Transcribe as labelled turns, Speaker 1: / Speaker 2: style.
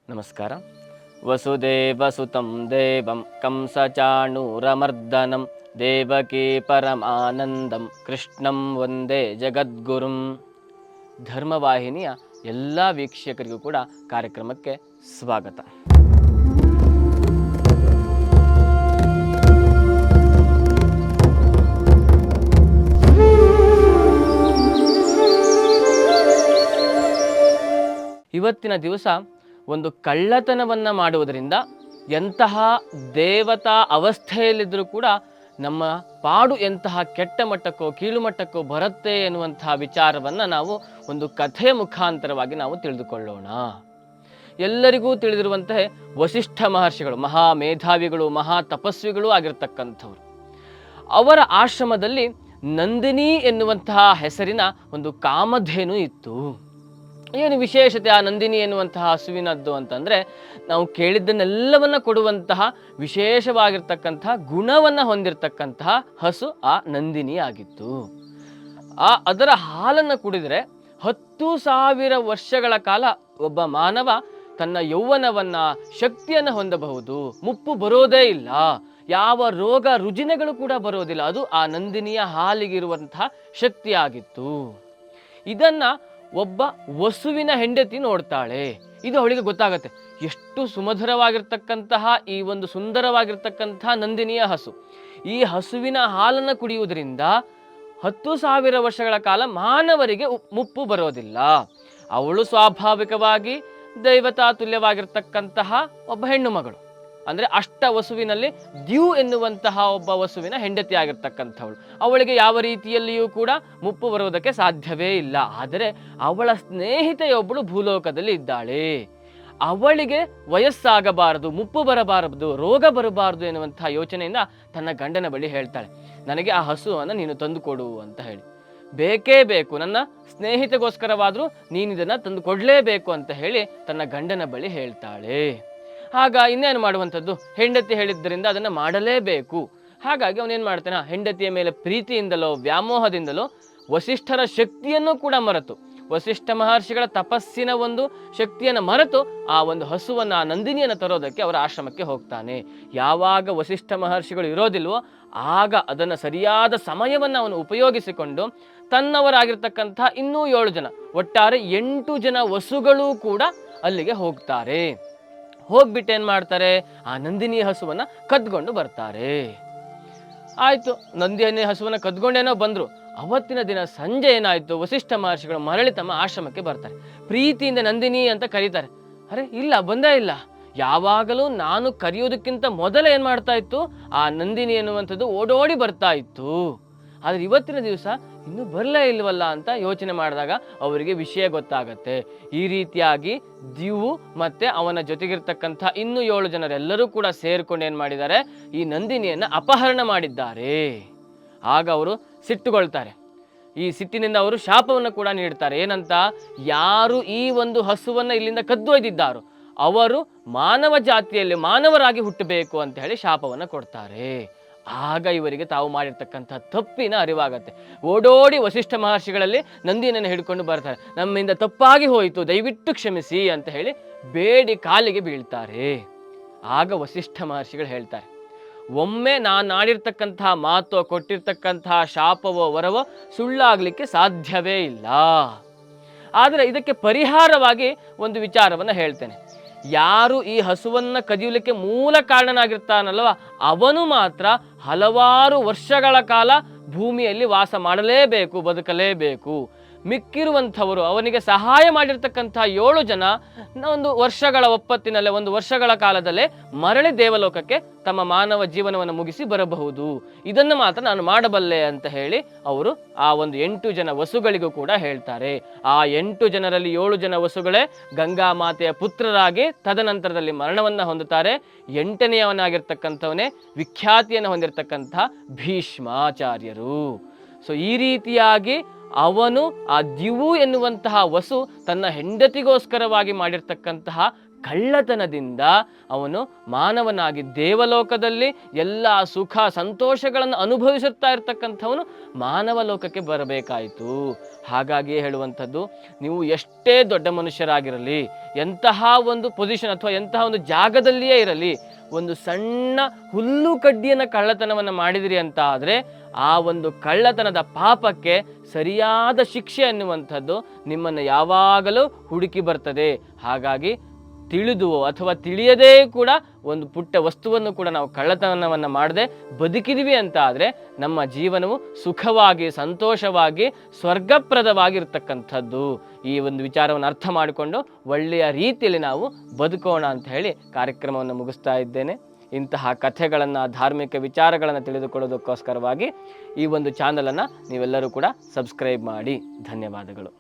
Speaker 1: ನಮಸ್ಕಾರ. ವಸುದೇವಸುತಂ ದೇವಂ ಕಂಸಚಾಣೂರಮರ್ದನಂ ದೇವಕೀ ಪರಮಾನಂದಂ ಕೃಷ್ಣಂ ವಂದೇ ಜಗದ್ಗುರುಂ. ಧರ್ಮವಾಹಿನಿಯ ಎಲ್ಲ ವೀಕ್ಷಕರಿಗೂ ಕೂಡ ಕಾರ್ಯಕ್ರಮಕ್ಕೆ ಸ್ವಾಗತ. ಇವತ್ತಿನ ದಿವಸ ಒಂದು ಕಳ್ಳತನವನ್ನು ಮಾಡುವುದರಿಂದ ಎಂತಹ ದೇವತಾ ಅವಸ್ಥೆಯಲ್ಲಿದ್ದರೂ ಕೂಡ ನಮ್ಮ ಪಾಡು ಎಂತಹ ಕೆಟ್ಟ ಮಟ್ಟಕ್ಕೋ ಕೀಳು ಮಟ್ಟಕ್ಕೋ ಬರುತ್ತೆ ಎನ್ನುವಂತಹ ವಿಚಾರವನ್ನು ನಾವು ಒಂದು ಕಥೆಯ ಮುಖಾಂತರವಾಗಿ ನಾವು ತಿಳಿದುಕೊಳ್ಳೋಣ. ಎಲ್ಲರಿಗೂ ತಿಳಿದಿರುವಂತಹ ವಸಿಷ್ಠ ಮಹರ್ಷಿಗಳು ಮಹಾ ಮೇಧಾವಿಗಳು, ಮಹಾ ತಪಸ್ವಿಗಳು ಆಗಿರ್ತಕ್ಕಂಥವ್ರು. ಅವರ ಆಶ್ರಮದಲ್ಲಿ ನಂದಿನಿ ಎನ್ನುವಂತಹ ಹೆಸರಿನ ಒಂದು ಕಾಮಧೇನು ಇತ್ತು. ಏನು ವಿಶೇಷತೆ ಆ ನಂದಿನಿ ಎನ್ನುವಂತಹ ಹಸುವಿನದ್ದು ಅಂತಂದರೆ, ನಾವು ಕೇಳಿದ್ದನ್ನೆಲ್ಲವನ್ನು ಕೊಡುವಂತಹ ವಿಶೇಷವಾಗಿರ್ತಕ್ಕಂತಹ ಗುಣವನ್ನು ಹೊಂದಿರತಕ್ಕಂತಹ ಹಸು ಆ ನಂದಿನಿ ಆಗಿತ್ತು. ಅದರ ಹಾಲನ್ನು ಕುಡಿದರೆ 10,000 ವರ್ಷಗಳ ಕಾಲ ಒಬ್ಬ ಮಾನವ ತನ್ನ ಯೌವನವನ್ನು ಶಕ್ತಿಯನ್ನು ಹೊಂದಬಹುದು. ಮುಪ್ಪು ಬರೋದೇ ಇಲ್ಲ, ಯಾವ ರೋಗ ರುಜಿನಗಳು ಕೂಡ ಬರೋದಿಲ್ಲ. ಅದು ಆ ನಂದಿನಿಯ ಹಾಲಿಗಿರುವಂತಹ ಶಕ್ತಿಯಾಗಿತ್ತು. ಇದನ್ನು ಒಬ್ಬ ವಸುವಿನ ಹೆಂಡತಿ ನೋಡ್ತಾಳೆ. ಇದು ಅವಳಿಗೆ ಗೊತ್ತಾಗತ್ತೆ, ಎಷ್ಟು ಸುಮಧುರವಾಗಿರ್ತಕ್ಕಂತಹ ಈ ಒಂದು ಸುಂದರವಾಗಿರ್ತಕ್ಕಂತಹ ನಂದಿನಿಯ ಹಸು. ಈ ಹಸುವಿನ ಹಾಲನ್ನು ಕುಡಿಯುವುದರಿಂದ 10,000 ವರ್ಷಗಳ ಕಾಲ ಮಾನವರಿಗೆ ಮುಪ್ಪು ಬರೋದಿಲ್ಲ. ಅವಳು ಸ್ವಾಭಾವಿಕವಾಗಿ ದೈವತಾ ತುಲ್ಯವಾಗಿರ್ತಕ್ಕಂತಹ ಒಬ್ಬ ಹೆಣ್ಣು ಮಗಳು. ಅಂದರೆ ಅಷ್ಟ ವಸುವಿನಲ್ಲಿ ದ್ಯು ಎನ್ನುವಂತಹ ಒಬ್ಬ ವಸುವಿನ ಹೆಂಡತಿ ಆಗಿರ್ತಕ್ಕಂಥವಳು. ಅವಳಿಗೆ ಯಾವ ರೀತಿಯಲ್ಲಿಯೂ ಕೂಡ ಮುಪ್ಪು ಬರುವುದಕ್ಕೆ ಸಾಧ್ಯವೇ ಇಲ್ಲ. ಆದರೆ ಅವಳ ಸ್ನೇಹಿತೆಯೊಬ್ಬಳು ಭೂಲೋಕದಲ್ಲಿ ಇದ್ದಾಳೆ. ಅವಳಿಗೆ ವಯಸ್ಸಾಗಬಾರದು, ಮುಪ್ಪು ಬರಬಾರದು, ರೋಗ ಬರಬಾರದು ಎನ್ನುವಂತಹ ಯೋಚನೆಯಿಂದ ತನ್ನ ಗಂಡನ ಬಳಿ ಹೇಳ್ತಾಳೆ, ನನಗೆ ಆ ಹಸುವನ್ನು ನೀನು ತಂದುಕೊಡು ಅಂತ ಹೇಳಿ. ಬೇಕೇ ಬೇಕು, ನನ್ನ ಸ್ನೇಹಿತೆಗೋಸ್ಕರವಾದರೂ ನೀನು ಇದನ್ನು ತಂದು ಕೊಡಲೇಬೇಕು ಅಂತ ಹೇಳಿ ತನ್ನ ಗಂಡನ ಬಳಿ ಹೇಳ್ತಾಳೆ. ಆಗ ಇನ್ನೇನು ಮಾಡುವಂಥದ್ದು, ಹೆಂಡತಿ ಹೇಳಿದ್ದರಿಂದ ಅದನ್ನು ಮಾಡಲೇಬೇಕು. ಹಾಗಾಗಿ ಅವನೇನು ಮಾಡ್ತಾನೆ, ಹೆಂಡತಿಯ ಮೇಲೆ ಪ್ರೀತಿಯಿಂದಲೋ ವ್ಯಾಮೋಹದಿಂದಲೋ ವಸಿಷ್ಠರ ಶಕ್ತಿಯನ್ನು ಕೂಡ ಮರೆತು, ವಸಿಷ್ಠ ಮಹರ್ಷಿಗಳ ತಪಸ್ಸಿನ ಒಂದು ಶಕ್ತಿಯನ್ನು ಮರೆತು ಆ ಒಂದು ಹಸುವನ್ನು, ಆ ನಂದಿನಿಯನ್ನು ತರೋದಕ್ಕೆ ಅವರ ಆಶ್ರಮಕ್ಕೆ ಹೋಗ್ತಾನೆ. ಯಾವಾಗ ವಸಿಷ್ಠ ಮಹರ್ಷಿಗಳು ಇರೋದಿಲ್ವೋ ಆಗ ಅದನ್ನು ಸರಿಯಾದ ಸಮಯವನ್ನು ಅವನು ಉಪಯೋಗಿಸಿಕೊಂಡು ತನ್ನವರಾಗಿರ್ತಕ್ಕಂಥ ಇನ್ನೂ 7 ಜನ, ಒಟ್ಟಾರೆ 8 ಜನ ವಸುಗಳು ಕೂಡ ಅಲ್ಲಿಗೆ ಹೋಗ್ತಾರೆ. ಹೋಗ್ಬಿಟ್ಟು ಏನು ಮಾಡ್ತಾರೆ, ಆ ನಂದಿನಿ ಹಸುವನ್ನು ಕದ್ಕೊಂಡು ಬರ್ತಾರೆ. ಆಯಿತು, ನಂದಿನಿ ಹಸುವನ್ನು ಕದ್ಕೊಂಡೇನೋ ಬಂದರು. ಅವತ್ತಿನ ದಿನ ಸಂಜೆ ಏನಾಯಿತು, ವಸಿಷ್ಠ ಮಹರ್ಷಿಗಳು ಮರಳಿ ತಮ್ಮ ಆಶ್ರಮಕ್ಕೆ ಬರ್ತಾರೆ. ಪ್ರೀತಿಯಿಂದ ನಂದಿನಿ ಅಂತ ಕರೀತಾರೆ. ಅರೆ ಇಲ್ಲ, ಬಂದೇ ಇಲ್ಲ. ಯಾವಾಗಲೂ ನಾನು ಕರೆಯೋದಕ್ಕಿಂತ ಮೊದಲೇ ಏನು ಮಾಡ್ತಾ ಇತ್ತು, ಆ ನಂದಿನಿ ಎನ್ನುವಂಥದ್ದು ಓಡೋಡಿ ಬರ್ತಾ ಇತ್ತು. ಆದರೆ ಇವತ್ತಿನ ದಿವಸ ಇನ್ನೂ ಬರಲೇ ಇಲ್ವಲ್ಲ ಅಂತ ಯೋಚನೆ ಮಾಡಿದಾಗ ಅವರಿಗೆ ವಿಷಯ ಗೊತ್ತಾಗತ್ತೆ. ಈ ರೀತಿಯಾಗಿ ದ್ಯುವು ಮತ್ತು ಅವನ ಜೊತೆಗಿರ್ತಕ್ಕಂಥ ಇನ್ನೂ 7 ಜನರೆಲ್ಲರೂ ಕೂಡ ಸೇರ್ಕೊಂಡು ಏನು ಮಾಡಿದ್ದಾರೆ, ಈ ನಂದಿನಿಯನ್ನು ಅಪಹರಣ ಮಾಡಿದ್ದಾರೆ. ಆಗ ಅವರು ಸಿಟ್ಟುಗೊಳ್ತಾರೆ. ಈ ಸಿಟ್ಟಿನಿಂದ ಅವರು ಶಾಪವನ್ನು ಕೂಡ ನೀಡ್ತಾರೆ. ಏನಂತ, ಯಾರು ಈ ಒಂದು ಹಸುವನ್ನು ಇಲ್ಲಿಂದ ಕದ್ದೊಯ್ದಿದ್ದಾರೋ ಅವರು ಮಾನವ ಜಾತಿಯಲ್ಲಿ ಮಾನವರಾಗಿ ಹುಟ್ಟಬೇಕು ಅಂತ ಹೇಳಿ ಶಾಪವನ್ನು ಕೊಡ್ತಾರೆ. ಆಗ ಇವರಿಗೆ ತಾವು ಮಾಡಿರ್ತಕ್ಕಂಥ ತಪ್ಪಿನ ಅರಿವಾಗತ್ತೆ. ಓಡೋಡಿ ವಸಿಷ್ಠ ಮಹರ್ಷಿಗಳಲ್ಲಿ ನಂದಿನಿಯನ್ನು ಹಿಡ್ಕೊಂಡು ಬರ್ತಾರೆ. ನಮ್ಮಿಂದ ತಪ್ಪಾಗಿ ಹೋಯಿತು, ದಯವಿಟ್ಟು ಕ್ಷಮಿಸಿ ಅಂತ ಹೇಳಿ ಬೇಡಿ ಕಾಲಿಗೆ ಬೀಳ್ತಾರೆ. ಆಗ ವಸಿಷ್ಠ ಮಹರ್ಷಿಗಳು ಹೇಳ್ತಾರೆ, ಒಮ್ಮೆ ನಾನು ಆಡಿರ್ತಕ್ಕಂತಹ ಮಾತೋ ಕೊಟ್ಟಿರ್ತಕ್ಕಂತಹ ಶಾಪವೋ ವರವೋ ಸುಳ್ಳಾಗಲಿಕ್ಕೆ ಸಾಧ್ಯವೇ ಇಲ್ಲ. ಆದರೆ ಇದಕ್ಕೆ ಪರಿಹಾರವಾಗಿ ಒಂದು ವಿಚಾರವನ್ನು ಹೇಳ್ತೇನೆ. ಯಾರು ಈ ಹಸುವನ್ನು ಕದಿಯಲಿಕ್ಕೆ ಮೂಲ ಕಾರಣನಾಗಿರ್ತಾನಲ್ವ, ಅವನು ಮಾತ್ರ ಹಲವಾರು ವರ್ಷಗಳ ಕಾಲ ಭೂಮಿಯಲ್ಲಿ ವಾಸ ಮಾಡಲೇಬೇಕು, ಬದುಕಲೇಬೇಕು. ಮಿಕ್ಕಿರುವಂಥವರು, ಅವನಿಗೆ ಸಹಾಯ ಮಾಡಿರ್ತಕ್ಕಂಥ 7 ಜನ ಒಂದು ವರ್ಷಗಳ ಒಪ್ಪತ್ತಿನಲ್ಲೇ, ಒಂದು ವರ್ಷಗಳ ಕಾಲದಲ್ಲೇ ಮರಳಿ ದೇವಲೋಕಕ್ಕೆ ತಮ್ಮ ಮಾನವ ಜೀವನವನ್ನು ಮುಗಿಸಿ ಬರಬಹುದು. ಇದನ್ನು ಮಾತ್ರ ನಾನು ಮಾಡಬಲ್ಲೆ ಅಂತ ಹೇಳಿ ಅವರು ಆ ಒಂದು 8 ಜನ ವಸುಗಳಿಗೂ ಕೂಡ ಹೇಳ್ತಾರೆ. ಆ 8 ಜನರಲ್ಲಿ 7 ಜನ ವಸುಗಳೇ ಗಂಗಾ ಮಾತೆಯ ಪುತ್ರರಾಗಿ ತದನಂತರದಲ್ಲಿ ಮರಣವನ್ನು ಹೊಂದುತ್ತಾರೆ. 8ನೆಯವನಾಗಿರ್ತಕ್ಕಂಥವನೇ ವಿಖ್ಯಾತಿಯನ್ನು ಹೊಂದಿರತಕ್ಕಂಥ ಭೀಷ್ಮಾಚಾರ್ಯರು. ಸೊ ಈ ರೀತಿಯಾಗಿ ಅವನು, ಆ ದ್ಯುವು ಎನ್ನುವಂತಹ ವಸು ತನ್ನ ಹೆಂಡತಿಗೋಸ್ಕರವಾಗಿ ಮಾಡಿರ್ತಕ್ಕಂತಹ ಕಳ್ಳತನದಿಂದ ಅವನು ಮಾನವನಾಗಿ ದೇವಲೋಕದಲ್ಲಿ ಎಲ್ಲ ಸುಖ ಸಂತೋಷಗಳನ್ನು ಅನುಭವಿಸುತ್ತಾ ಇರ್ತಕ್ಕಂಥವನು ಮಾನವ ಲೋಕಕ್ಕೆ ಬರಬೇಕಾಯಿತು. ಹಾಗಾಗಿಯೇ ಹೇಳುವಂಥದ್ದು, ನೀವು ಎಷ್ಟೇ ದೊಡ್ಡ ಮನುಷ್ಯರಾಗಿರಲಿ, ಎಂತಹ ಒಂದು ಪೊಸಿಷನ್ ಅಥವಾ ಎಂತಹ ಒಂದು ಜಾಗದಲ್ಲಿಯೇ ಇರಲಿ, ಒಂದು ಸಣ್ಣ ಹುಲ್ಲು ಕಡ್ಡಿಯನ್ನು ಕಳ್ಳತನವನ್ನು ಮಾಡಿದಿರಿ ಅಂತ ಆದರೆ ಆ ಒಂದು ಕಳ್ಳತನದ ಪಾಪಕ್ಕೆ ಸರಿಯಾದ ಶಿಕ್ಷೆ ಅನ್ನುವಂಥದ್ದು ನಿಮ್ಮನ್ನು ಯಾವಾಗಲೂ ಹುಡುಕಿ ಬರ್ತದೆ. ಹಾಗಾಗಿ ತಿಳಿದು ಅಥವಾ ತಿಳಿಯದೇ ಕೂಡ ಒಂದು ಪುಟ್ಟ ವಸ್ತುವನ್ನು ಕೂಡ ನಾವು ಕಳ್ಳತನವನ್ನು ಮಾಡದೆ ಬದುಕಿದ್ವಿ ಅಂತ ಆದರೆ ನಮ್ಮ ಜೀವನವು ಸುಖವಾಗಿ ಸಂತೋಷವಾಗಿ ಸ್ವರ್ಗಪ್ರದವಾಗಿರ್ತಕ್ಕಂಥದ್ದು. ಈ ಒಂದು ವಿಚಾರವನ್ನು ಅರ್ಥ ಮಾಡಿಕೊಂಡು ಒಳ್ಳೆಯ ರೀತಿಯಲ್ಲಿ ನಾವು ಬದುಕೋಣ ಅಂತ ಹೇಳಿ ಕಾರ್ಯಕ್ರಮವನ್ನು ಮುಗಿಸ್ತಾ ಇದ್ದೇನೆ. ಇಂತಹ ಕಥೆಗಳನ್ನು, ಧಾರ್ಮಿಕ ವಿಚಾರಗಳನ್ನು ತಿಳಿದುಕೊಳ್ಳೋದಕ್ಕೋಸ್ಕರವಾಗಿ ಈ ಒಂದು ಚಾನಲನ್ನು ನೀವೆಲ್ಲರೂ ಕೂಡ ಸಬ್ಸ್ಕ್ರೈಬ್ ಮಾಡಿ. ಧನ್ಯವಾದಗಳು.